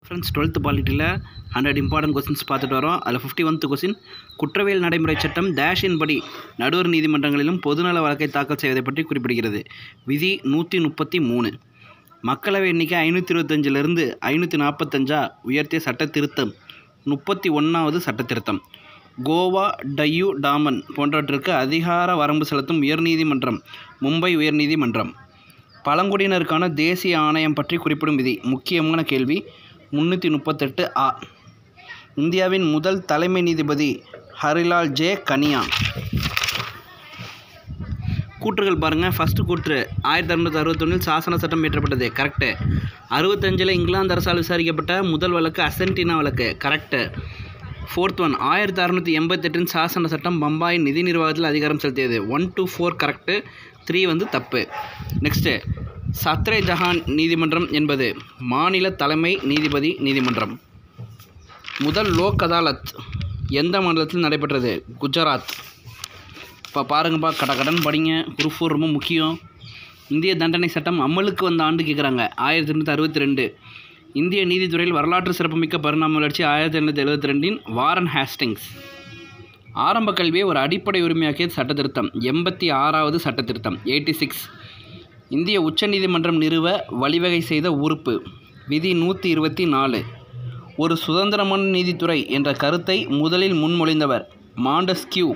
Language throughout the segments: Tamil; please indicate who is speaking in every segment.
Speaker 1: ஃப்ரெண்ட்ஸ் 12th பாலிட்டியில் 100 இம்பார்ட்டன்ட் கொஸ்டின்ஸ் பார்த்துட்டு வரோம். அதில் 51th கொஸ்டின் குற்றவியல் நடைமுறை சட்டம் டேஷின் படி நடுவர் நீதிமன்றங்களிலும் பொதுநல வழக்கை தாக்கல் செய்வதை பற்றி குறிப்பிடுகிறது. விதி 133. மக்களவை எண்ணிக்கை 525லிருந்து 545 உயர்த்திய சட்ட திருத்தம் 31வது சட்ட திருத்தம். கோவா, டையூ, டாமன் போன்றவற்றிற்கு அதிகார வரம்பு செலுத்தும் உயர்நீதிமன்றம் மும்பை உயர்நீதிமன்றம். பழங்குடியினருக்கான தேசிய ஆணையம் பற்றி குறிப்பிடும் விதி. முக்கியமான கேள்வி 338 A. இந்தியாவின் முதல் தலைமை நீதிபதி ஹரிலால் ஜே கனியா. கூற்றுகள் பாருங்கள். ஃபஸ்ட்டு கூற்று 1661 சாசன சட்டம் இயற்றப்பட்டது. கரெக்டு. 65 இங்கிலாந்து அரசால் விசாரிக்கப்பட்ட முதல் வழக்கு அசென்டினா வழக்கு. கரெக்டு. 4th ஒன் 1688 சாசன சட்டம் பம்பாயின் நிதி நிர்வாகத்தில் அதிகாரம் செலுத்தியது. 1 to 4 கரெக்டு. 3 தப்பு. நெக்ஸ்ட்டு சத்ரே ஜஹான் நீதிமன்றம் என்பது மாநில தலைமை நீதிபதி நீதிமன்றம். முதல் லோக் அதாலத் எந்த மாநிலத்தில் நடைபெற்றது? குஜராத். இப்போ பாருங்கப்பா, கடன் படிங்க. குரூப் 4 ரொம்ப முக்கியம். இந்திய தண்டனை சட்டம் அமலுக்கு வந்த ஆண்டு கேட்குறாங்க. 1862. இந்திய நீதித்துறையில் வரலாற்று சிறப்புமிக்க பரிணாம வளர்ச்சி 1872 வாரன் ஹேஸ்டிங்ஸ். ஆரம்ப கல்வியை ஒரு அடிப்படை உரிமையாக்கிய சட்ட திருத்தம் 86வது சட்ட திருத்தம் 86. இந்திய உச்சநீதிமன்றம் நிறுவ வழிவகை செய்த உறுப்பு. விதி 124. ஒரு சுதந்திரமான நீதித்துறை என்ற கருத்தை முதலில் முன்மொழிந்தவர் மாண்டஸ்கியூ.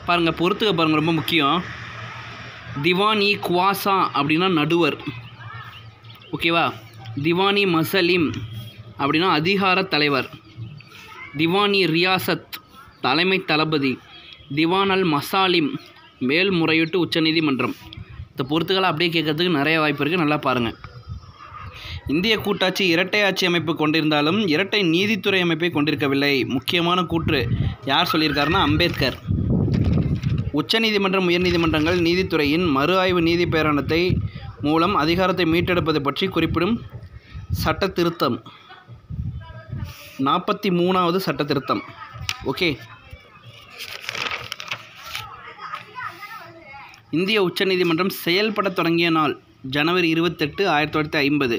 Speaker 1: பாருங்கள், பொறுத்துக்க பாருங்கள், ரொம்ப முக்கியம். திவானி குவாசா அப்படின்னா நடுவர், ஓகேவா? திவானி மசலிம் அப்படின்னா அதிகார தலைவர். திவானி ரியாசத் தலைமை தளபதி. திவான் அல் மசாலிம் மேல்முறையீட்டு உச்சநீதிமன்றம். இந்த பொறுத்துக்களை அப்படியே கேட்கறதுக்கு நிறைய வாய்ப்பு இருக்குது. நல்லா பாருங்கள். இந்திய கூட்டாட்சி இரட்டை ஆட்சி அமைப்பு கொண்டிருந்தாலும் இரட்டை நீதித்துறை அமைப்பை கொண்டிருக்கவில்லை. முக்கியமான கூற்று யார் சொல்லியிருக்காருன்னா அம்பேத்கர். உச்சநீதிமன்றம் உயர்நீதிமன்றங்கள் நீதித்துறையின் மறு ஆய்வு நீதி பேராணத்தை மூலம் அதிகாரத்தை மீட்டெடுப்பது பற்றி குறிப்பிடும் சட்ட திருத்தம் 43வது சட்ட திருத்தம். ஓகே. இந்திய உச்சநீதிமன்றம் செயல்பட தொடங்கிய நாள் ஜனவரி 28, 1950.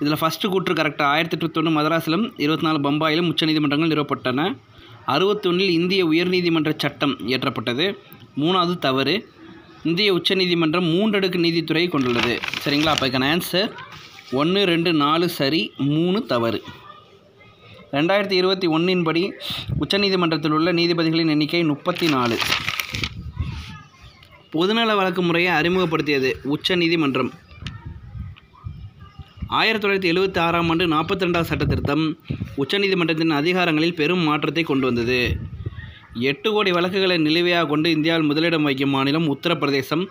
Speaker 1: இதில் ஃபஸ்ட்டு கூற்று கரெக்டாக. 1821 மதராஸிலும் 24 பம்பாயிலும் உச்சநீதிமன்றங்கள் நிறுவப்பட்டன. 61 இந்திய உயர்நீதிமன்ற சட்டம் இயற்றப்பட்டது. 3வது தவறு. இந்திய உச்சநீதிமன்றம் 3 அடுக்கு நீதித்துறையை கொண்டுள்ளது. சரிங்களா? அப்போ இதுக்கான ஆன்சர் 1, 2, 4 சரி, 3 தவறு. 2021 படி உச்சநீதிமன்றத்தில் உள்ள நீதிபதிகளின் எண்ணிக்கை 34. பொதுநல வழக்கு முறையை அறிமுகப்படுத்தியது உச்சநீதிமன்றம். 1976ஆம் ஆண்டு 42வது சட்ட திருத்தம் உச்சநீதிமன்றத்தின் அதிகாரங்களில் பெரும் மாற்றத்தை கொண்டு வந்தது. 8 கோடி வழக்குகளை நிலுவையாக கொண்டு இந்தியாவில் முதலிடம் வகிக்கும் மாநிலம் உத்தரப்பிரதேசம்.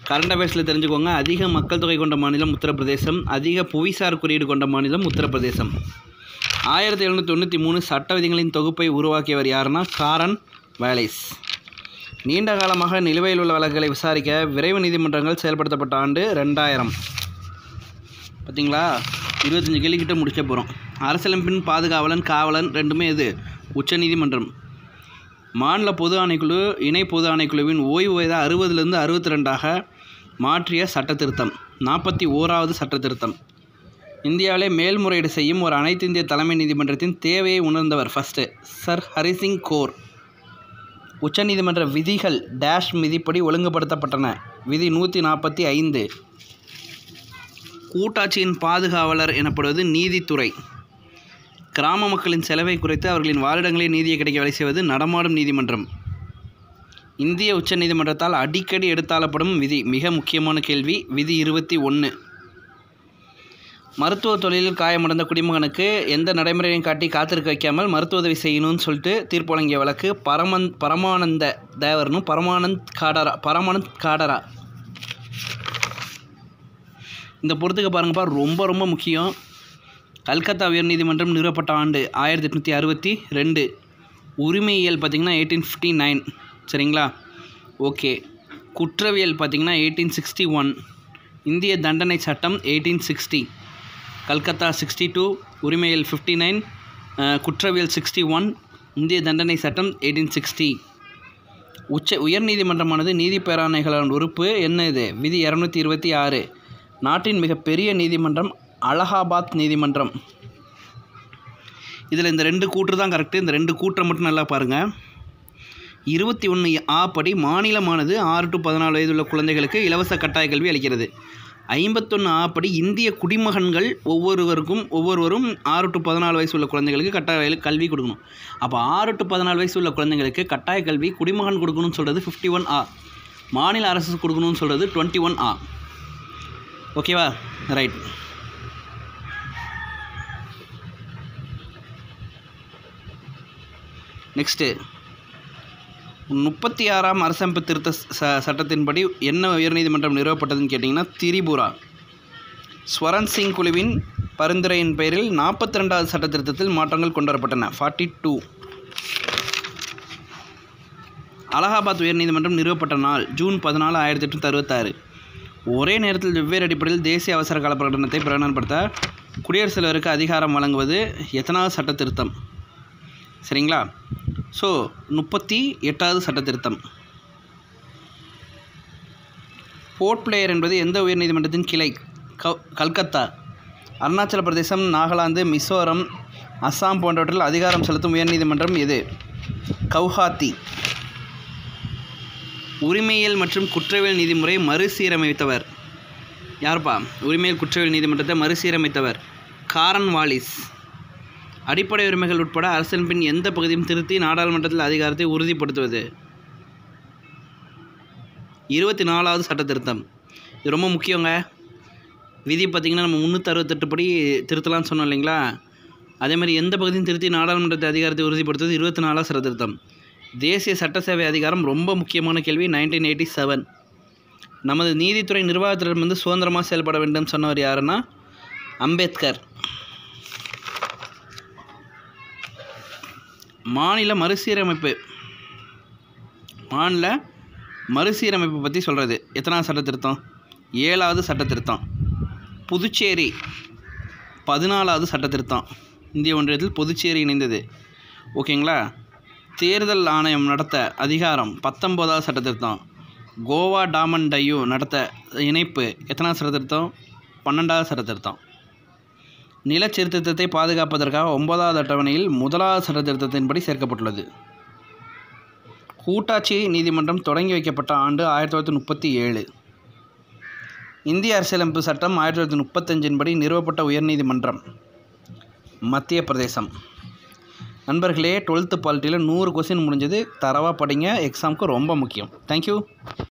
Speaker 1: கரண்ட் அஃபேர்ஸில் தெரிஞ்சுக்கோங்க. அதிக மக்கள் தொகை கொண்ட மாநிலம் உத்தரப்பிரதேசம். அதிக புவிசார் குறியீடு கொண்ட மாநிலம் உத்தரப்பிரதேசம். 1793 சட்ட விதிகளின் தொகுப்பை உருவாக்கியவர் யாருன்னா காரன் வாலிஸ். நீண்ட காலமாக நிலுவையில் உள்ள வழக்குகளை விசாரிக்க விரைவு நீதிமன்றங்கள் செயல்படுத்தப்பட்ட ஆண்டு 2000. பார்த்தீங்களா? 25 கேள்விக்கிட்ட முடிக்க போகிறோம். அரசியலமைப்பின் பாதுகாவலன் காவலன் ரெண்டுமே இது உச்சநீதிமன்றம். மாநில பொது ஆணைக்குழு இணை பொது ஆணைக்குழுவின் ஓய்வு வயதை 60லிருந்து 62ஆக மாற்றிய சட்ட திருத்தம் 41வது சட்ட திருத்தம். இந்தியாவிலே மேல்முறையீடு செய்யும் ஒரு அனைத்து இந்திய தலைமை நீதிமன்றத்தின் தேவையை உணர்ந்தவர் ஃபஸ்ட்டு சர் ஹரிசிங் கோர். உச்சநீதிமன்ற விதிகள் டேஷ் விதிப்படி ஒழுங்குபடுத்தப்பட்டன. விதி 145. கூட்டாட்சியின் பாதுகாவலர் எனப்படுவது நீதித்துறை. கிராம மக்களின் செலவை குறைத்து அவர்களின் வாழிடங்களே நீதியை கிடைக்க வழி செய்வது நடமாடும் நீதிமன்றம். இந்திய உச்சநீதிமன்றத்தால் அடிக்கடி எடுத்தாளப்படும் விதி. மிக முக்கியமான கேள்வி. விதி 21. மருத்துவ தொழிலில் காயமடைந்த குடிமகனுக்கு எந்த நடைமுறையும் காட்டி காத்திருக்க வைக்காமல் மருத்துவ உதவி செய்யணும்னு சொல்லிட்டு தீர்ப்பு வழங்கிய வழக்கு பரமானந்த தேவர்னும் பரமானந்த் காடரா. இந்த பொறுத்துக்கு பாருங்கப்பா, ரொம்ப ரொம்ப முக்கியம். கல்கத்தா உயர்நீதிமன்றம் நிறுவப்பட்ட ஆண்டு 1862. உரிமையியல் பார்த்திங்கன்னா 1859. சரிங்களா? ஓகே. குற்றவியல் பார்த்திங்கன்னா 1861. இந்திய தண்டனை சட்டம் 1860. கல்கத்தா 62, உரிமையியல் 59, குற்றவியல் 61, இந்திய தண்டனை சட்டம் 1860. உயர்நீதிமன்றமானது நீதி பேராணைகளின் உறுப்பு என்ன இது? விதி 226. நாட்டின் மிகப்பெரிய நீதிமன்றம் அலகாபாத் நீதிமன்றம். இதில் இந்த 2 கூற்று தான் கரெக்டு. இந்த 2 கூற்றை மட்டும் நல்லா பாருங்கள். 21A படி மாநிலமானது 6 to 14 வயதுள்ள குழந்தைகளுக்கு இலவச கட்டாய கல்வி அளிக்கிறது. 51A படி இந்திய குடிமகன்கள் ஒவ்வொருவரும் 6 to 14 வயசு உள்ள குழந்தைகளுக்கு கட்டாய கல்வி கொடுக்கணும். அப்போ 6 to 14 வயசு உள்ள குழந்தைங்களுக்கு கட்டாய கல்வி குடிமகன் கொடுக்கணும்னு சொல்கிறது 51A, மாநில அரசு கொடுக்கணும்னு சொல்கிறது 21A. ஓகேவா? ரைட். நெக்ஸ்ட்டு 36ஆம் அரசமைப்பு திருத்த சட்டத்தின்படி என்ன உயர்நீதிமன்றம் நிறுவப்பட்டதுன்னு கேட்டிங்கன்னா திரிபுரா. ஸ்வரன் சிங் குழுவின் பரிந்துரையின் பெயரில் 42வது சட்ட திருத்தத்தில் மாற்றங்கள் கொண்டு வரப்பட்டன. 42. அலகாபாத் உயர்நீதிமன்றம் நிறுவப்பட்ட நாள் ஜூன் 14, 1866. ஒரே நேரத்தில் வெவ்வேறு அடிப்படையில் தேசிய அவசர கால பிரகடனத்தை பிரகடனப்படுத்த குடியரசுத் தலைவருக்கு அதிகாரம் வழங்குவது எத்தனாவது சட்ட திருத்தம்? சரிங்களா? ஸோ 38வது சட்ட திருத்தம். போர்ட் பிளேயர் என்பது எந்த உயர்நீதிமன்றத்தின் கிளை? கல்கத்தா. அருணாச்சல பிரதேசம், நாகாலாந்து, மிசோரம், அஸ்ஸாம் போன்றவற்றில் அதிகாரம் செலுத்தும் உயர்நீதிமன்றம் எது? கவுஹாத்தி. உரிமையியல் மற்றும் குற்றவியல் நீதிமுறை மறுசீரமைத்தவர் யார்ப்பா? உரிமையியல் குற்றவியல் நீதிமன்றத்தை மறுசீரமைத்தவர் காரன் வாலிஸ். அடிப்படை உரிமைகள் உட்பட அரசியலமைப்பின் எந்த பகுதியும் திருத்தி நாடாளுமன்றத்தில் அதிகாரத்தை உறுதிப்படுத்துவது? 24வது சட்ட திருத்தம். இது ரொம்ப முக்கியங்க. விதி பார்த்திங்கன்னா நம்ம 368 படி திருத்தலாம்னு சொன்னோம் இல்லைங்களா? அதே மாதிரி எந்த பகுதியும் திருத்தி நாடாளுமன்றத்தை அதிகாரத்தை உறுதிப்படுத்துவது 24வது சட்ட திருத்தம். தேசிய சட்டசேவை அதிகாரம் ரொம்ப முக்கியமான கேள்வி. 1987. நமது நீதித்துறை நிர்வாகத்திடமிருந்து சுதந்திரமாக செயல்பட வேண்டும் சொன்னவர் யாருன்னா அம்பேத்கர். மாநில மறுசீரமைப்பு பற்றி சொல்கிறது எத்தனாவது சட்ட திருத்தம்? 7வது சட்ட திருத்தம். புதுச்சேரி 14வது சட்ட திருத்தம். இந்திய ஒன்றியத்தில் புதுச்சேரி இணைந்தது. ஓகேங்களா? தேர்தல் ஆணையம் நடத்த அதிகாரம் 19வது சட்ட திருத்தம். கோவா டாமன் டையூ நடத்த இணைப்பு எத்தனாவது சட்ட திருத்தம்? 12வது சட்ட திருத்தம். நிலச்சீர்திருத்தத்தை பாதுகாப்பதற்காக 9வது அட்டவணையில் 1வது சட்ட திருத்தத்தின்படி சேர்க்கப்பட்டுள்ளது. கூட்டாட்சி நீதிமன்றம் தொடங்கி வைக்கப்பட்ட ஆண்டு 1937. இந்திய அரசியலமைப்பு சட்டம் 1935 படி நிறுவப்பட்ட உயர்நீதிமன்றம் மத்திய பிரதேசம். நண்பர்களே, 12th பாலிட்டியில் 100 கொஸ்டின் முடிஞ்சது. தரவாக படிங்க, எக்ஸாமுக்கு ரொம்ப முக்கியம். தேங்க்யூ.